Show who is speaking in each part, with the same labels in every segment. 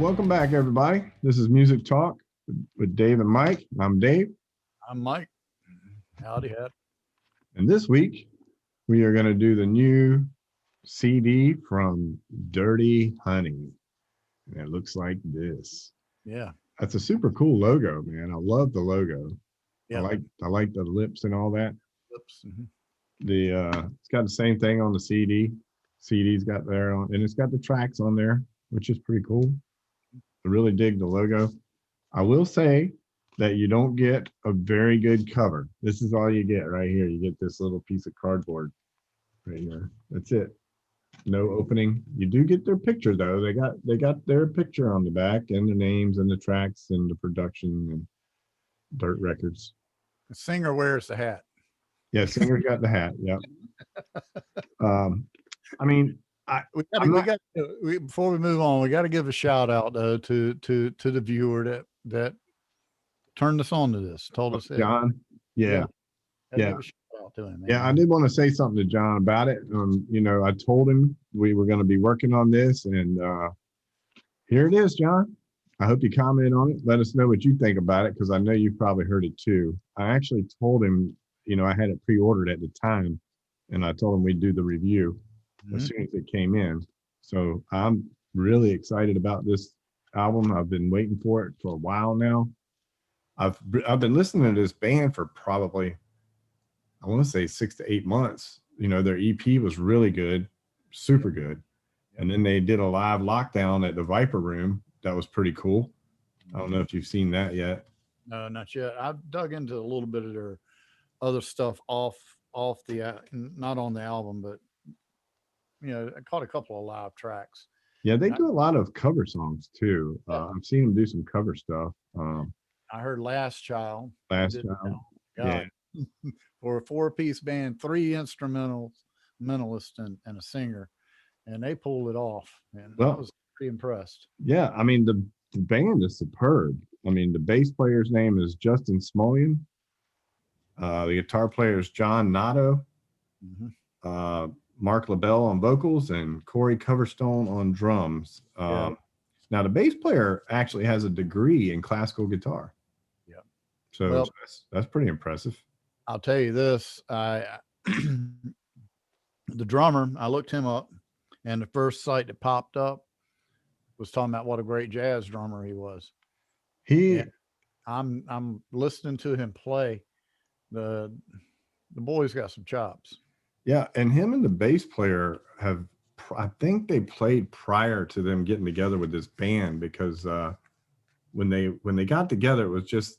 Speaker 1: Welcome back, everybody. This is Music Talk with Dave and Mike. I'm Dave.
Speaker 2: I'm Mike. Howdy, hat.
Speaker 1: And this week, we are going to do the new CD from Dirty Honey. And it looks like this.
Speaker 2: Yeah.
Speaker 1: That's a super cool logo, man. I love the logo.
Speaker 2: Yeah.
Speaker 1: I like the lips and all that.
Speaker 2: Lips. Mm-hmm.
Speaker 1: It's got the same thing on the CD. CD's got there on, and it's got the tracks on there, which is pretty cool. I really dig the logo. I will say that you don't get a very good cover. This is all you get right here. You get this little piece of cardboard right here. That's it. No opening. You do get their picture though. They got their picture on the back and the names and the tracks and the production and Dirt Records.
Speaker 2: The singer wears the hat.
Speaker 1: Yeah, singer got the hat. Yeah. I mean,
Speaker 2: before we move on, we got to give a shout out though to the viewer that turned us on to this, told us that.
Speaker 1: John. Yeah.
Speaker 2: Give a shout out to him, man.
Speaker 1: Yeah, I did want to say something to John about it. I told him we were going to be working on this, and here it is, John. I hope you comment on it. Let us know what you think about it, because I know you've probably heard it too. I actually told him, I had it pre-ordered at the time, and I told him we'd do the review as soon as it came in. So I'm really excited about this album. I've been waiting for it for a while now. I've been listening to this band for probably, I want to say 6 to 8 months. Their EP was really good, super good. And then they did a live lockdown at the Viper Room. That was pretty cool. I don't know if you've seen that yet.
Speaker 2: No, not yet. I've dug into a little bit of their other stuff off the, not on the album, but I caught a couple of live tracks.
Speaker 1: Yeah, they do a lot of cover songs too. I've seen them do some cover stuff.
Speaker 2: I heard Last Child.
Speaker 1: Yeah.
Speaker 2: For a 4-piece band, 3 instrumentalists and a singer, and they pulled it off. And I was pretty impressed.
Speaker 1: Yeah, I mean the band is superb. I mean, the bass player's name is Justin Smolian. The guitar player is John Nato. Mm-hmm. Mark LaBelle on vocals and Corey Coverstone on drums. Now the bass player actually has a degree in classical guitar.
Speaker 2: Yeah.
Speaker 1: So that's pretty impressive.
Speaker 2: I'll tell you this, the drummer, I looked him up, and the first site that popped up was talking about what a great jazz drummer he was. I'm listening to him play. The boy's got some chops.
Speaker 1: Yeah, and him and the bass player I think they played prior to them getting together with this band, because when they got together, it was just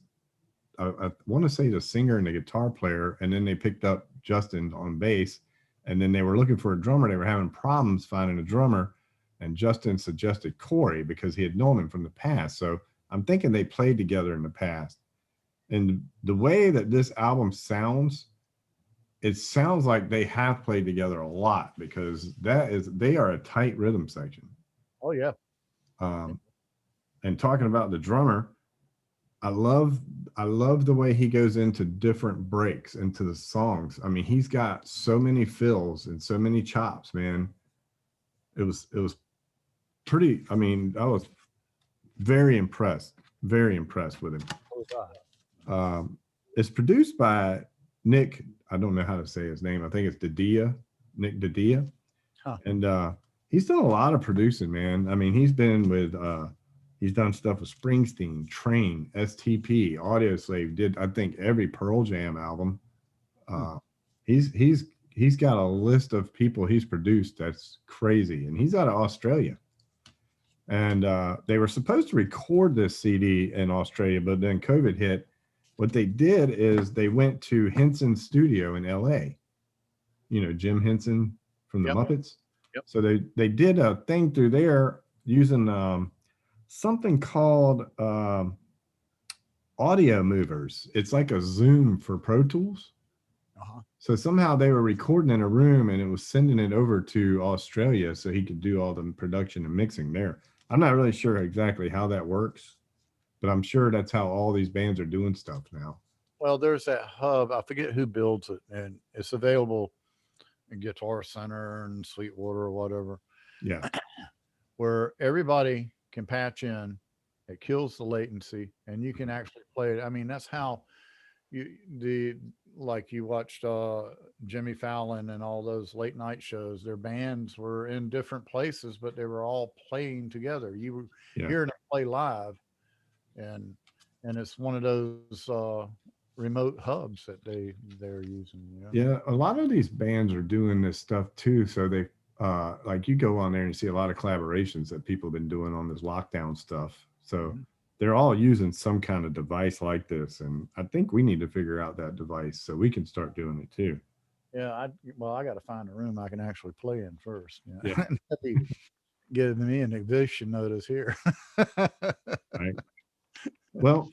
Speaker 1: I want to say the singer and the guitar player, and then they picked up Justin on bass, and then they were looking for a drummer. They were having problems finding a drummer, and Justin suggested Corey because he had known him from the past. So I'm thinking they played together in the past. And the way that this album sounds, it sounds like they have played together a lot, because they are a tight rhythm section.
Speaker 2: Oh yeah.
Speaker 1: And talking about the drummer, I love the way he goes into different breaks into the songs. I mean, he's got so many fills and so many chops, man. It was pretty, I mean, I was very impressed with him. It's produced by Nick, I don't know how to say his name. I think it's Nick Didia.
Speaker 2: Huh.
Speaker 1: And he's done a lot of producing, man. I mean, he's been with he's done stuff with Springsteen, Train, STP, Audioslave, did I think every Pearl Jam album. He's got a list of people he's produced that's crazy, and he's out of Australia. And they were supposed to record this CD in Australia, but then COVID hit. What they did is they went to Henson's studio in LA. Jim Henson from the Muppets.
Speaker 2: Yep.
Speaker 1: So they did a thing through there using something called Audio Movers. It's like a Zoom for Pro Tools. So somehow they were recording in a room, and it was sending it over to Australia so he could do all the production and mixing there. I'm not really sure exactly how that works, but I'm sure that's how all these bands are doing stuff now.
Speaker 2: Well, there's that hub. I forget who builds it, and it's available in Guitar Center and Sweetwater or whatever.
Speaker 1: Yeah.
Speaker 2: Where everybody can patch in. It kills the latency, and you can actually play it. I mean, that's how the like you watched Jimmy Fallon and all those late night shows. Their bands were in different places, but they were all playing together. You were
Speaker 1: Yeah.
Speaker 2: hearing them play live, and it's one of those remote hubs that they're using. You know?
Speaker 1: Yeah, a lot of these bands are doing this stuff too. So they like you go on there and see a lot of collaborations that people have been doing on this lockdown stuff. So
Speaker 2: Mhm.
Speaker 1: they're all using some kind of device like this. And I think we need to figure out that device so we can start doing it too.
Speaker 2: Yeah, I got to find a room I can actually play in first. You
Speaker 1: Yeah.
Speaker 2: know? That'd be giving me an eviction notice here.
Speaker 1: Right. Well,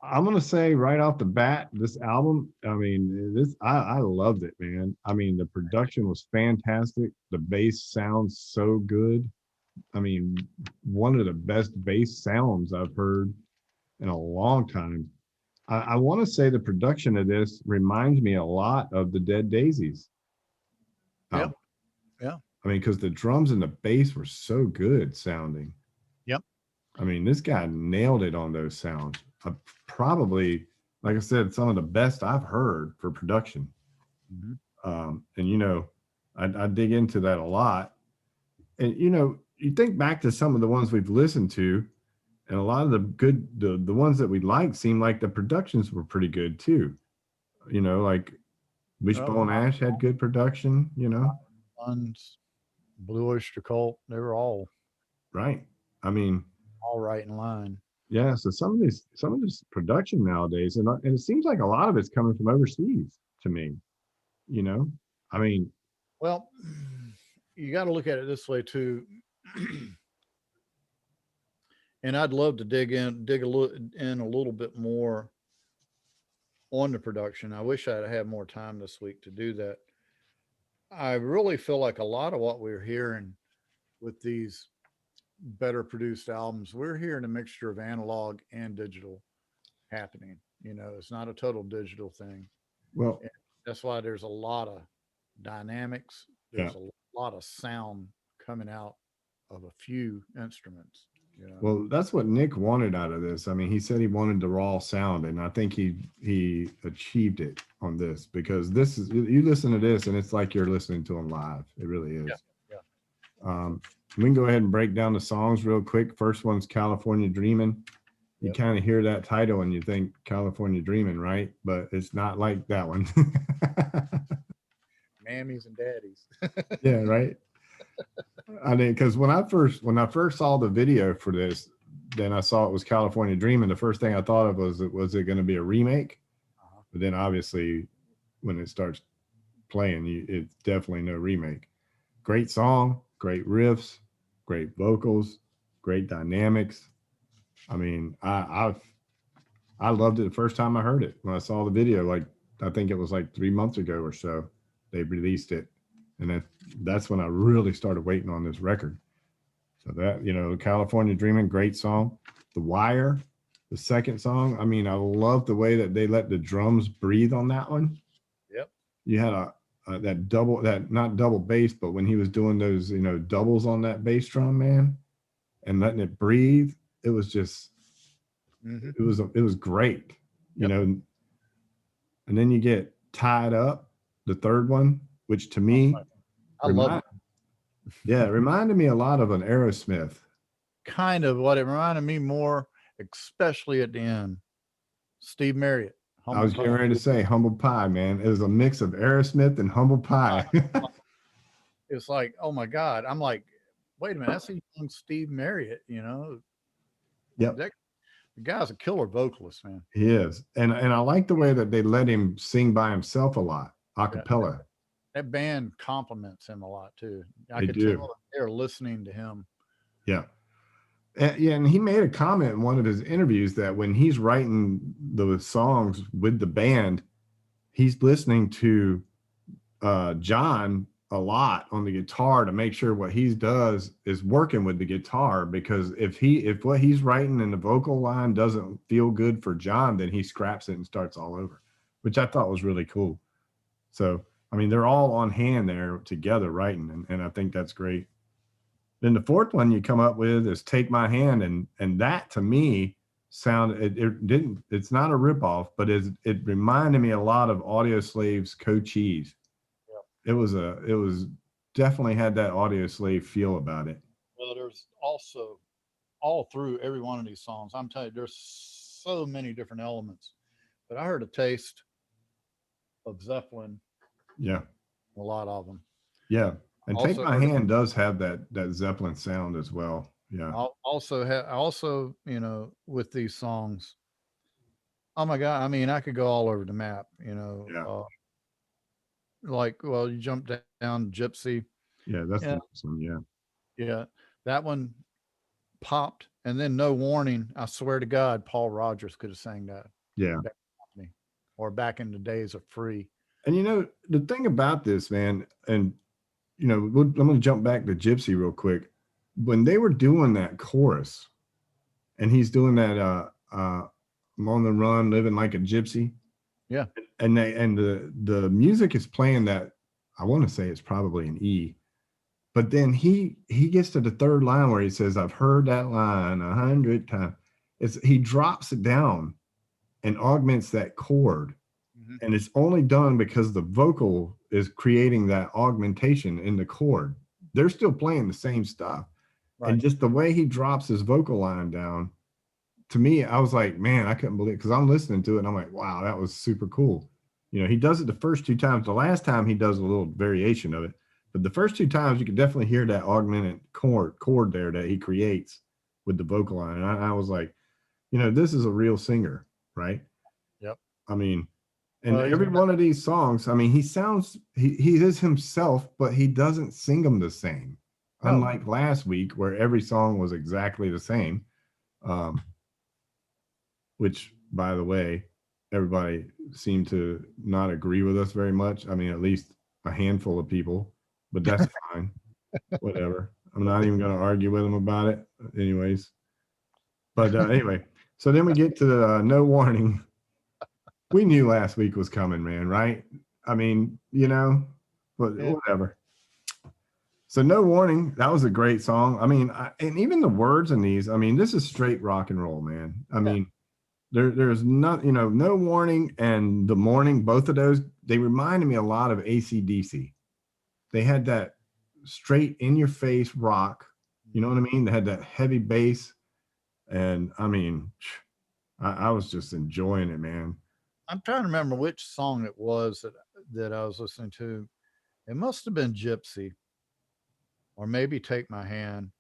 Speaker 1: I'm gonna say right off the bat, this album, I mean, I loved it, man. I mean, the production was fantastic. The bass sounds so good. I mean, one of the best bass sounds I've heard in a long time. I want to say the production of this reminds me a lot of the Dead Daisies
Speaker 2: Yeah,
Speaker 1: album.
Speaker 2: yeah,
Speaker 1: I mean, because the drums and the bass were so good sounding.
Speaker 2: yep.
Speaker 1: I mean, this guy nailed it on those sounds. Probably, like I said, some of the best I've heard for production.
Speaker 2: Mhm.
Speaker 1: And I dig into that a lot. And you think back to some of the ones we've listened to, and a lot of the ones that we liked seemed like the productions were pretty good too. Like
Speaker 2: Oh,
Speaker 1: Wishbone Ash had good production.
Speaker 2: Guns, Blue Oyster Cult, they were
Speaker 1: Right? I mean,
Speaker 2: all right in line.
Speaker 1: yeah. So some of this production nowadays, and it seems like a lot of it's coming from overseas to me. You know, I mean,
Speaker 2: Well, you got to look at it this way too. And I'd love to dig in a little bit more on the production. I wish I'd had more time this week to do that. I really feel like a lot of what we're hearing with these better produced albums, we're hearing a mixture of analog and digital happening. You know, it's not a total digital thing.
Speaker 1: well,
Speaker 2: And that's why there's a lot of dynamics.
Speaker 1: yeah.
Speaker 2: There's a lot of sound coming out of a few instruments. You know,
Speaker 1: Well, that's what Nick wanted out of this. I mean, he said he wanted the raw sound, and I think he achieved it on this because this is you listen to this and it's like you're listening to him live. It really
Speaker 2: yeah,
Speaker 1: is.
Speaker 2: yeah.
Speaker 1: We can go ahead and break down the songs real quick. First one's California Dreamin'. You
Speaker 2: Yep.
Speaker 1: kind of hear that title and you think California Dreamin', right? But it's not like that one.
Speaker 2: Mammies and daddies.
Speaker 1: Yeah, right. I mean, because when I first saw the video for this, then I saw it was California Dreamin'. The first thing I thought of was it going to be a remake?
Speaker 2: Uh-huh.
Speaker 1: But then obviously, when it starts playing, it's definitely no remake. Great song, great riffs, great vocals, great dynamics. I mean, I loved it the first time I heard it when I saw the video. Like I think it was like 3 months ago or so, they released it, and that's when I really started waiting on this record. So that California Dreaming, great song. The Wire, the second song. I mean, I love the way that they let the drums breathe on that one.
Speaker 2: Yep.
Speaker 1: You had that not double bass, but when he was doing those doubles on that bass drum, man, and letting it breathe, it was just
Speaker 2: Mm-hmm.
Speaker 1: it was great,
Speaker 2: Yep.
Speaker 1: And then you get Tied Up, the third one, which to
Speaker 2: Oh,
Speaker 1: me
Speaker 2: I love it.
Speaker 1: it reminded me a lot of an Aerosmith.
Speaker 2: Kind of what it reminded me more, especially at the end. Steve Marriott.
Speaker 1: I was getting ready to say Humble Pie, man. It was a mix of Aerosmith and Humble Pie.
Speaker 2: It's like, oh my God. I'm like, wait a minute, that's a young Steve Marriott,
Speaker 1: Yep,
Speaker 2: That the guy's a killer vocalist, man.
Speaker 1: he is, and I like the way that they let him sing by himself a lot, a
Speaker 2: Yeah.
Speaker 1: cappella.
Speaker 2: That band compliments him a lot too. I
Speaker 1: They
Speaker 2: could
Speaker 1: do.
Speaker 2: tell they're listening to him.
Speaker 1: Yeah. And he made a comment in one of his interviews that when he's writing the songs with the band, he's listening to John a lot on the guitar to make sure what he does is working with the guitar, because if what he's writing in the vocal line doesn't feel good for John, then he scraps it and starts all over, which I thought was really cool. So I mean, they're all on hand there together writing, and I think that's great. Then the fourth one you come up with is Take My Hand, and that to me it's not a ripoff, but it reminded me a lot of Audio Slave's Cochise.
Speaker 2: Yeah.
Speaker 1: It was definitely had that Audio Slave feel about it.
Speaker 2: Well, there's also all through every one of these songs. I'm telling you, there's so many different elements. But I heard a taste of Zeppelin,
Speaker 1: Yeah.
Speaker 2: a lot of them.
Speaker 1: Yeah. And Take
Speaker 2: Also
Speaker 1: My
Speaker 2: heard,
Speaker 1: Hand does have that Zeppelin sound as well. Yeah.
Speaker 2: also, with these songs, oh my God, I mean, I could go all over the map,
Speaker 1: Yeah.
Speaker 2: like, well, you jump down Gypsy.
Speaker 1: Yeah. That's the
Speaker 2: Yeah,
Speaker 1: next one. Yeah.
Speaker 2: yeah, that one popped, and then No Warning. I swear to God, Paul Rogers could have sang that.
Speaker 1: Yeah.
Speaker 2: Bad Company, or back in the days of Free.
Speaker 1: And the thing about this, man, and I'm going to jump back to Gypsy real quick. When they were doing that chorus, and he's doing that, I'm on the run, living like a gypsy.
Speaker 2: Yeah,
Speaker 1: And the music is playing that. I want to say it's probably an E, but then he gets to the third line where he says, "I've heard that line 100 times." He drops it down and augments that chord.
Speaker 2: hmm,
Speaker 1: And it's only done because the vocal is creating that augmentation in the chord. They're still playing the same stuff. And
Speaker 2: right.
Speaker 1: just the way he drops his vocal line down, to me, I was like, man, I couldn't believe, because I'm listening to it and I'm like, wow, that was super cool. He does it the first two times. The last time he does a little variation of it, but the first two times you can definitely hear that augmented chord there that he creates with the vocal line. And I was like, this is a real singer, right?
Speaker 2: Yep.
Speaker 1: I mean, and
Speaker 2: Well,
Speaker 1: every one of these songs, I mean, he is himself, but he doesn't sing them the same.
Speaker 2: no,
Speaker 1: Unlike last week, where every song was exactly the same, um, which, by the way, everybody seemed to not agree with us very much. I mean, at least a handful of people, but that's fine. Whatever. I'm not even going to argue with them about it, anyways. But anyway, so then we get to the No Warning. We knew last week was coming, man, right? I mean, but
Speaker 2: yeah,
Speaker 1: whatever. So No Warning, that was a great song. I mean, and even the words in these, I mean, this is straight rock and roll, man. I
Speaker 2: yeah.
Speaker 1: mean, there's not, No Warning and The Morning, both of those, they reminded me a lot of AC/DC. They had that straight in your face rock, you know what I mean? They had that heavy bass. And I mean, I was just enjoying it, man.
Speaker 2: I'm trying to remember which song it was that I was listening to. It must have been Gypsy, or maybe Take My Hand.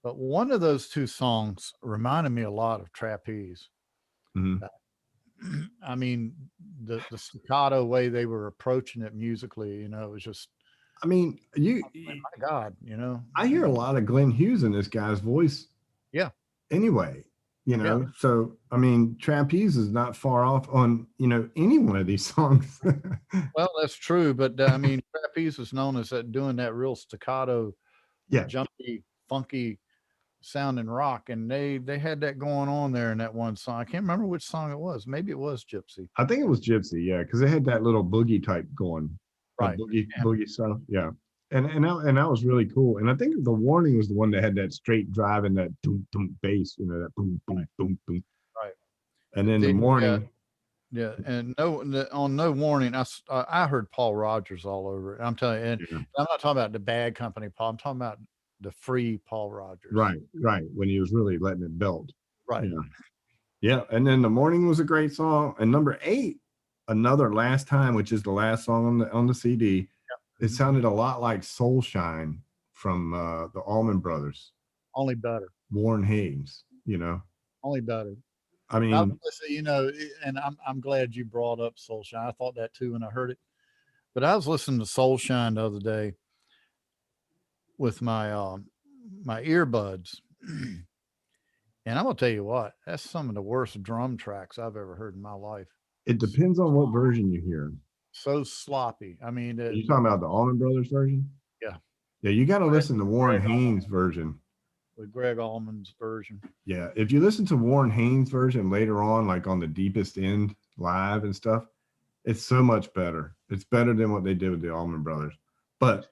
Speaker 2: But one of those two songs reminded me a lot of Trapeze.
Speaker 1: Mhm.
Speaker 2: I mean, the staccato way they were approaching it musically, it was just,
Speaker 1: I mean,
Speaker 2: my God.
Speaker 1: I hear a lot of Glenn Hughes in this guy's voice
Speaker 2: Yeah,
Speaker 1: anyway,
Speaker 2: yeah.
Speaker 1: So I mean, Trapeze is not far off on, any one of these songs.
Speaker 2: Well, that's true, but I mean, Trapeze was known as doing that real staccato,
Speaker 1: Yeah,
Speaker 2: jumpy, funky sounding rock, and they had that going on there in that one song. I can't remember which song it was. Maybe it was Gypsy.
Speaker 1: I think it was Gypsy, yeah, because they had that little boogie type going, that
Speaker 2: Right.
Speaker 1: boogie stuff, yeah. And that was really cool. And I think The Warning was the one that had that straight drive and that boom boom bass, that boom boom boom boom.
Speaker 2: Right.
Speaker 1: And then The
Speaker 2: Yeah,
Speaker 1: Morning,
Speaker 2: yeah, and on No Warning, I heard Paul Rogers all over it. I'm telling you, and
Speaker 1: yeah,
Speaker 2: I'm not talking about the Bad Company Paul. I'm talking about the free Paul Rogers.
Speaker 1: right, when he was really letting it belt.
Speaker 2: Right.
Speaker 1: Yeah. Yeah, and then The Morning was a great song. And number 8, Another Last Time, which is the last song on the CD. It
Speaker 2: Mhm.
Speaker 1: sounded a lot like Soul Shine from the Allman Brothers,
Speaker 2: Only better.
Speaker 1: Warren Haynes.
Speaker 2: Only better.
Speaker 1: I
Speaker 2: I
Speaker 1: mean,
Speaker 2: listen, and I'm glad you brought up Soul Shine. I thought that too when I heard it. But I was listening to Soul Shine the other day with my earbuds. And I'm gonna tell you what, that's some of the worst drum tracks I've ever heard in my life.
Speaker 1: it depends on what version you hear.
Speaker 2: So sloppy. I mean,
Speaker 1: Are you talking about the Allman Brothers version?
Speaker 2: yeah,
Speaker 1: Yeah, you got to
Speaker 2: Greg,
Speaker 1: listen to Warren
Speaker 2: Greg
Speaker 1: Haynes version.
Speaker 2: with Greg Allman's version.
Speaker 1: Yeah, if you listen to Warren Haynes version later on, like on the Deepest End live and stuff, it's so much better. It's better than what they did with the Allman Brothers. But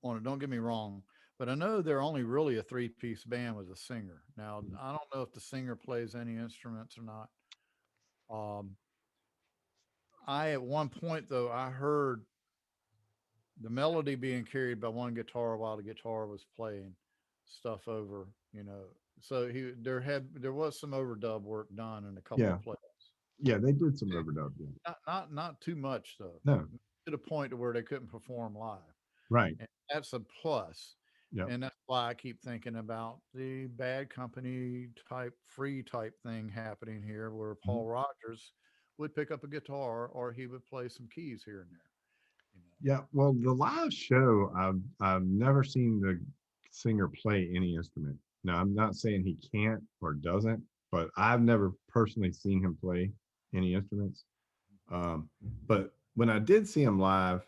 Speaker 2: on it. Don't get me wrong, but I know they're only really a 3-piece band with a singer. Now, I don't know if the singer plays any instruments or not. At one point though, I heard the melody being carried by one guitar while the guitar was playing stuff over, you know. So there was some overdub work done in a couple
Speaker 1: Yeah.
Speaker 2: of places.
Speaker 1: Yeah. They did some overdub. Yeah.
Speaker 2: Not too much though,
Speaker 1: No.
Speaker 2: to the point to where they couldn't perform live.
Speaker 1: Right.
Speaker 2: And that's a plus.
Speaker 1: Yep.
Speaker 2: And that's why I keep thinking about the Bad Company type free type thing happening here where
Speaker 1: Mhm.
Speaker 2: Paul Rogers would pick up a guitar or he would play some keys here and there, you know.
Speaker 1: Yeah. Well, the live show, I've never seen the singer play any instrument. Now, I'm not saying he can't or doesn't, but I've never personally seen him play any instruments. But when I did see him live,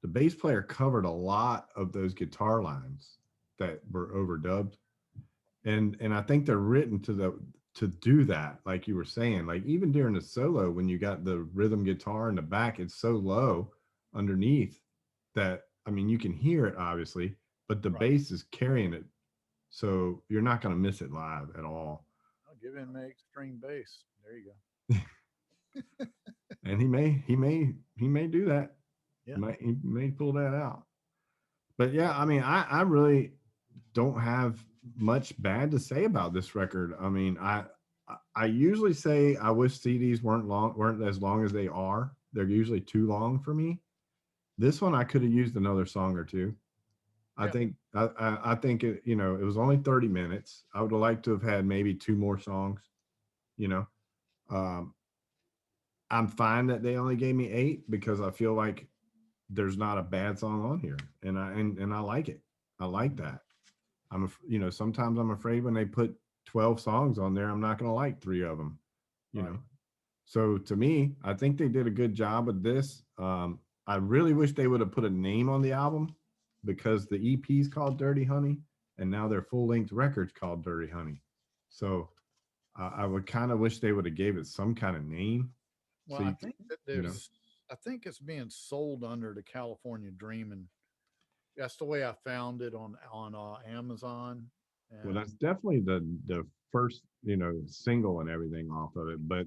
Speaker 1: the bass player covered a lot of those guitar lines that were overdubbed. And I think they're written to do that, like you were saying. Like even during the solo, when you got the rhythm guitar in the back, it's so low underneath that I mean you can hear it obviously, but the
Speaker 2: Right.
Speaker 1: bass is carrying it. So you're not gonna miss it live at all.
Speaker 2: I'll give him an extreme bass. There you go.
Speaker 1: And he may do that.
Speaker 2: Yeah.
Speaker 1: He may pull that out. But yeah, I mean, I really don't have much bad to say about this record. I mean, I usually say I wish CDs weren't as long as they are. They're usually too long for me. This one I could have used another song or two. I
Speaker 2: Yeah.
Speaker 1: think I think it, it was only 30 minutes. I would have liked to have had maybe two more songs, you know. Um, I'm fine that they only gave me 8 because I feel like there's not a bad song on here, and I like it. I like that. Sometimes I'm afraid when they put 12 songs on there, I'm not going to like 3 of them, you
Speaker 2: Right.
Speaker 1: know. So to me, I think they did a good job with this. I really wish they would have put a name on the album because the EP is called Dirty Honey, and now their full length record's called Dirty Honey. So I would kind of wish they would have gave it some kind of name.
Speaker 2: Well,
Speaker 1: So
Speaker 2: I
Speaker 1: you could,
Speaker 2: think that
Speaker 1: you know,
Speaker 2: I think it's being sold under the California Dreamin'. That's the way I found it on Amazon.
Speaker 1: well, that's
Speaker 2: And
Speaker 1: definitely the first single and everything off of it, but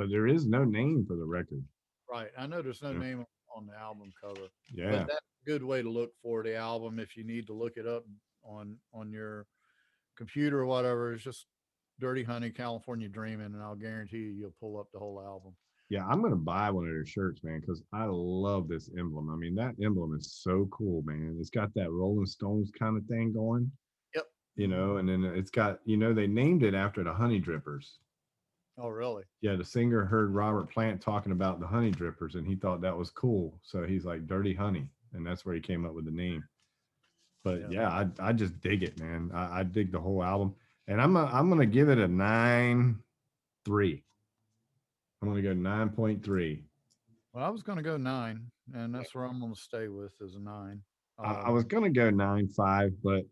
Speaker 1: there is no name for the record.
Speaker 2: right, I know there's no
Speaker 1: Yeah,
Speaker 2: name on the album cover, but
Speaker 1: yeah,
Speaker 2: that's a good way to look for the album if you need to look it up on your computer or whatever. It's just Dirty Honey California Dreamin', and I'll guarantee you'll pull up the whole album.
Speaker 1: yeah. I'm gonna buy one of their shirts, man, because I love this emblem. I mean, that emblem is so cool, man. It's got that Rolling Stones kind of thing going,
Speaker 2: Yep.
Speaker 1: and then it's got, they named it after the Honey Drippers.
Speaker 2: Oh, really?
Speaker 1: Yeah, the singer heard Robert Plant talking about the Honey Drippers, and he thought that was cool. So he's like Dirty Honey, and that's where he came up with the name. But
Speaker 2: Yeah.
Speaker 1: yeah, I just dig it, man. I dig the whole album, and I'm gonna give it a 9.3. I'm gonna go 9.3.
Speaker 2: Well, I was going to go 9, and that's where I'm going to stay with is a 9.
Speaker 1: I was gonna go 9.5, but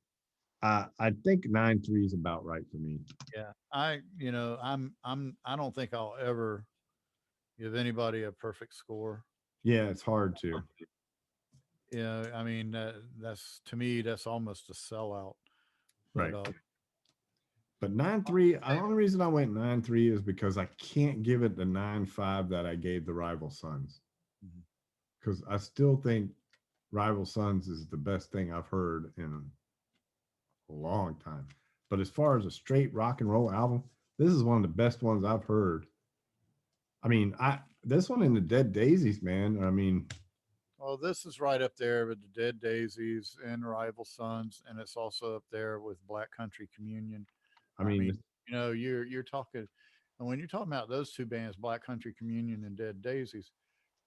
Speaker 1: I think 9.3 is about right for me.
Speaker 2: Yeah, I don't think I'll ever give anybody a perfect score.
Speaker 1: Yeah, it's hard to.
Speaker 2: Yeah, I mean that's to me that's almost a sellout. But
Speaker 1: Right. But 9.3, the only reason I went 9.3 is because I can't give it the 9.5 that I gave the Rival Sons.
Speaker 2: Mhm.
Speaker 1: Because I still think Rival Sons is the best thing I've heard in a long time. But as far as a straight rock and roll album, this is one of the best ones I've heard. I mean, this one in the Dead Daisies, man. I mean,
Speaker 2: Well, this is right up there with the Dead Daisies and Rival Sons, and it's also up there with Black Country Communion.
Speaker 1: I
Speaker 2: I
Speaker 1: mean,
Speaker 2: mean, you're talking, and when you're talking about those two bands, Black Country Communion and Dead Daisies,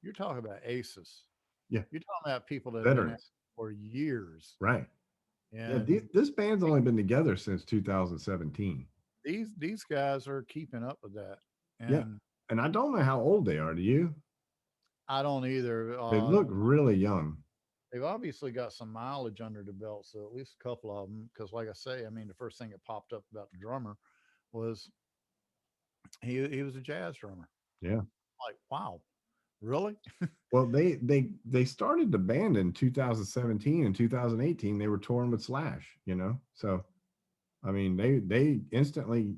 Speaker 2: you're talking about aces.
Speaker 1: yeah,
Speaker 2: You're talking about people that have been out
Speaker 1: veterans,
Speaker 2: for years,
Speaker 1: right? Yeah,
Speaker 2: and
Speaker 1: this band's only been together since 2017.
Speaker 2: these guys are keeping up with that.
Speaker 1: Yeah,
Speaker 2: And
Speaker 1: and I don't know how old they are. Do you?
Speaker 2: I don't either.
Speaker 1: They look really young.
Speaker 2: They've obviously got some mileage under the belt, so at least a couple of them. Because, like I say, I mean, the first thing that popped up about the drummer was he was a jazz drummer.
Speaker 1: Yeah.
Speaker 2: Like, wow, really?
Speaker 1: Well, they started the band in 2017 and 2018. They were touring with Slash, So, I mean, they instantly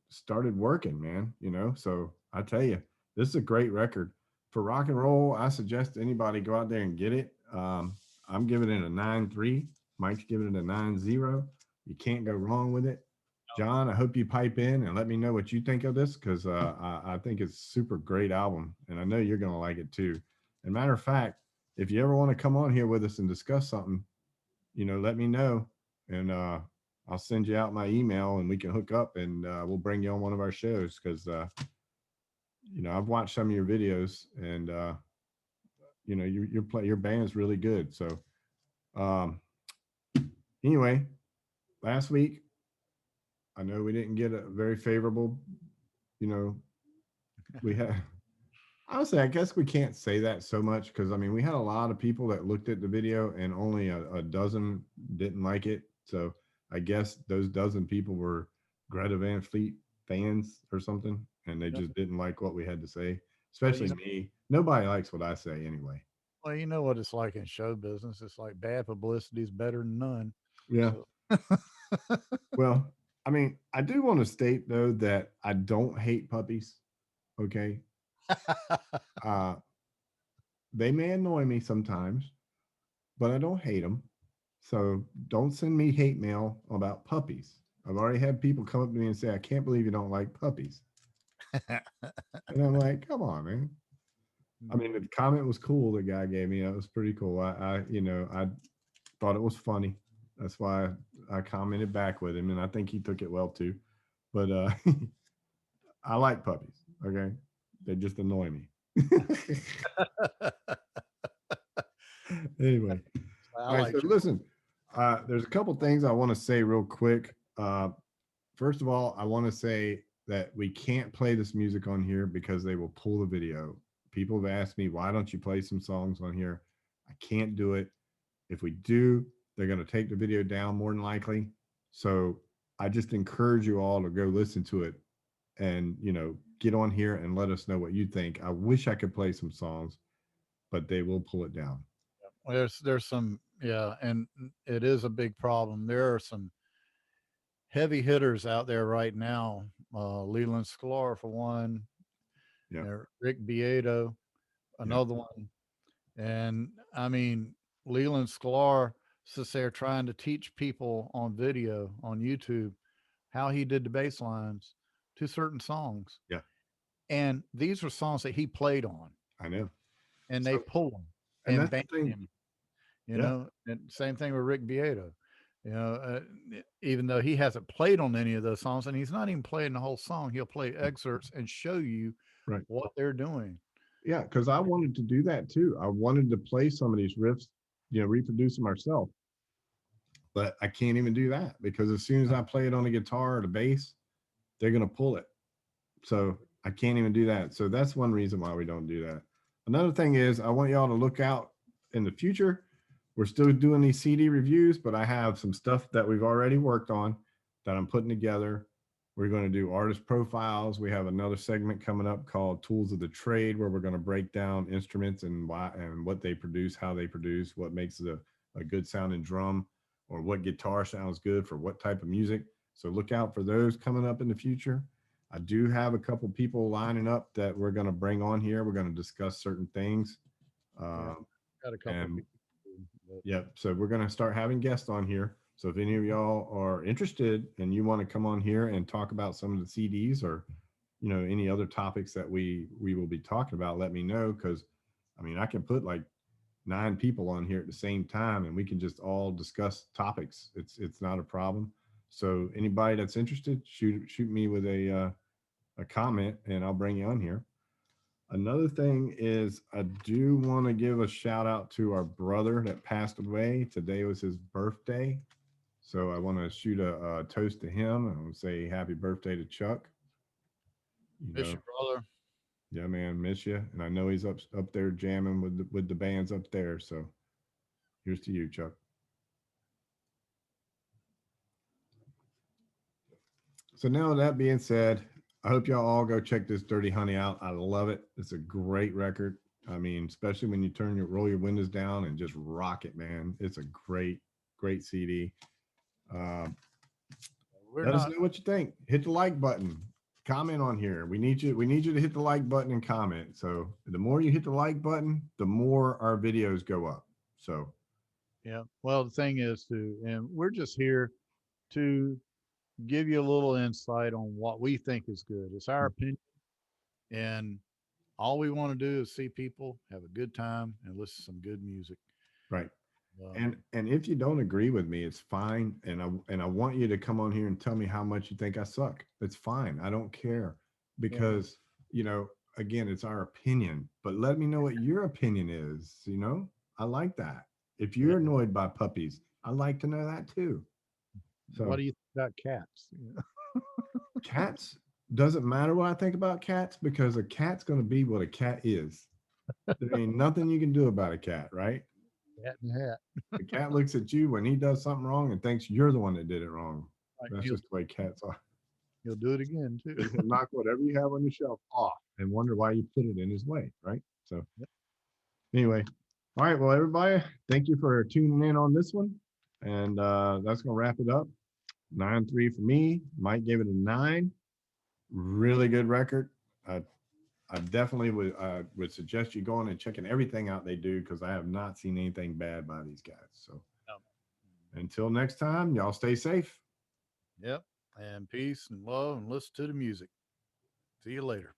Speaker 1: started working, man. So I tell you, this is a great record for rock and roll. I suggest anybody go out there and get it. I'm giving it a 9.3. Mike's giving it a 9.0. You can't go wrong with it. John, I hope you pipe in and let me know what you think of this because I think it's a super great album and I know you're going to like it too. And matter of fact, if you ever want to come on here with us and discuss something, let me know and I'll send you out my email and we can hook up and we'll bring you on one of our shows because, I've watched some of your videos and, your band's really good. So, um, anyway, last week, I know we didn't get a very favorable, you know, we had, honestly, I guess we can't say that so much because I mean, we had a lot of people that looked at the video and only a dozen didn't like it. So I guess those dozen people were Greta Van Fleet fans or something, and they
Speaker 2: Yep.
Speaker 1: just didn't like what we had to say,
Speaker 2: Well,
Speaker 1: especially me. Nobody likes what I say anyway.
Speaker 2: well, you know what it's like in show business. It's like bad publicity is better than none.
Speaker 1: Yeah.
Speaker 2: So
Speaker 1: Well, I mean, I do want to state though that I don't hate puppies. Okay. Uh, they may annoy me sometimes, but I don't hate them. So don't send me hate mail about puppies. I've already had people come up to me and say, I can't believe you don't like puppies. And I'm like, come on, man. I mean, the comment was cool. The guy gave me, it was pretty cool. I thought it was funny. That's why I commented back with him. And I think he took it well too. But I like puppies. Okay. They just annoy me. Anyway.
Speaker 2: I
Speaker 1: All right.
Speaker 2: like
Speaker 1: So listen, there's a couple things I want to say real quick. First of all, I want to say that we can't play this music on here because they will pull the video. People have asked me, why don't you play some songs on here? I can't do it. If we do, they're going to take the video down more than likely. So I just encourage you all to go listen to it and, get on here and let us know what you think. I wish I could play some songs, but they will pull it down.
Speaker 2: there's some, yeah, and it is a big problem. There are some heavy hitters out there right now. Leland Sklar for one,
Speaker 1: Yeah.
Speaker 2: Rick Beato,
Speaker 1: Yeah.
Speaker 2: another one. And I mean, Leland Sklar sits there trying to teach people on video on YouTube how he did the bass lines to certain songs.
Speaker 1: Yeah.
Speaker 2: And these were songs that he played on,
Speaker 1: I know.
Speaker 2: and they
Speaker 1: So,
Speaker 2: pull him
Speaker 1: and
Speaker 2: and
Speaker 1: that's
Speaker 2: ban
Speaker 1: the thing.
Speaker 2: him,
Speaker 1: Yeah.
Speaker 2: and same thing with Rick Beato. Even though he hasn't played on any of those songs, and he's not even playing the whole song, he'll play excerpts and show you
Speaker 1: Right.
Speaker 2: what they're doing.
Speaker 1: Yeah. Cause I wanted to do that too. I wanted to play some of these riffs, reproduce them myself, but I can't even do that because as soon as I play it on the guitar or the bass, they're going to pull it. So I can't even do that. So that's one reason why we don't do that. Another thing is I want y'all to look out in the future. We're still doing these CD reviews, but I have some stuff that we've already worked on that I'm putting together. We're going to do artist profiles. We have another segment coming up called Tools of the Trade, where we're going to break down instruments and why and what they produce, how they produce, what makes a good sounding drum, or what guitar sounds good for what type of music. So look out for those coming up in the future. I do have a couple people lining up that we're going to bring on here. We're going to discuss certain things.
Speaker 2: Got a couple
Speaker 1: And
Speaker 2: people, but
Speaker 1: Yep. So we're going to start having guests on here. So if any of y'all are interested and you want to come on here and talk about some of the CDs or, any other topics that we will be talking about, let me know. Cause I mean, I can put like 9 people on here at the same time and we can just all discuss topics. It's not a problem. So anybody that's interested, shoot me with a comment and I'll bring you on here. Another thing is I do want to give a shout out to our brother that passed away. Today was his birthday. So I want to shoot a toast to him and say happy birthday to Chuck. You
Speaker 2: miss
Speaker 1: know,
Speaker 2: you, brother.
Speaker 1: yeah, man, miss you. And I know he's up there jamming with the bands up there. So here's to you, Chuck. So now that being said, I hope y'all all go check this Dirty Honey out. I love it. It's a great record. I mean, especially when you roll your windows down and just rock it, man. It's a great CD. Um,
Speaker 2: We're
Speaker 1: Let us
Speaker 2: not
Speaker 1: know what you think. Hit the like button. Comment on here. We need you. We need you to hit the like button and comment. So the more you hit the like button, the more our videos go up. So
Speaker 2: Yeah. Well, the thing is and we're just here to give you a little insight on what we think is good. It's our opinion. And all we want to do is see people have a good time and listen to some good music.
Speaker 1: right.
Speaker 2: Um,
Speaker 1: And if you don't agree with me, it's fine. And I want you to come on here and tell me how much you think I suck. It's fine. I don't care because again, it's our opinion. But let me know what your opinion is. I like that. If
Speaker 2: yeah.
Speaker 1: you're annoyed by puppies, I like to know that too.
Speaker 2: What
Speaker 1: So
Speaker 2: do you think about cats?
Speaker 1: cats doesn't matter what I think about cats because a cat's going to be what a cat is. There ain't nothing you can do about a cat, right?
Speaker 2: Cat in the hat.
Speaker 1: The cat looks at you when he does something wrong and thinks you're the one that did it wrong.
Speaker 2: Like,
Speaker 1: That's just the way cats are.
Speaker 2: he'll do it again too.
Speaker 1: And he'll knock whatever you have on your shelf off and wonder why you put it in his way, right? So
Speaker 2: Yep.
Speaker 1: anyway, all right. Well, everybody, thank you for tuning in on this one. And that's gonna wrap it up. 9-3 for me. Mike gave it a 9. Really good record. I definitely would suggest you going and checking everything out they do because I have not seen anything bad by these guys. So until next time, y'all stay safe.
Speaker 2: Yep. And peace and love and listen to the music. See you later.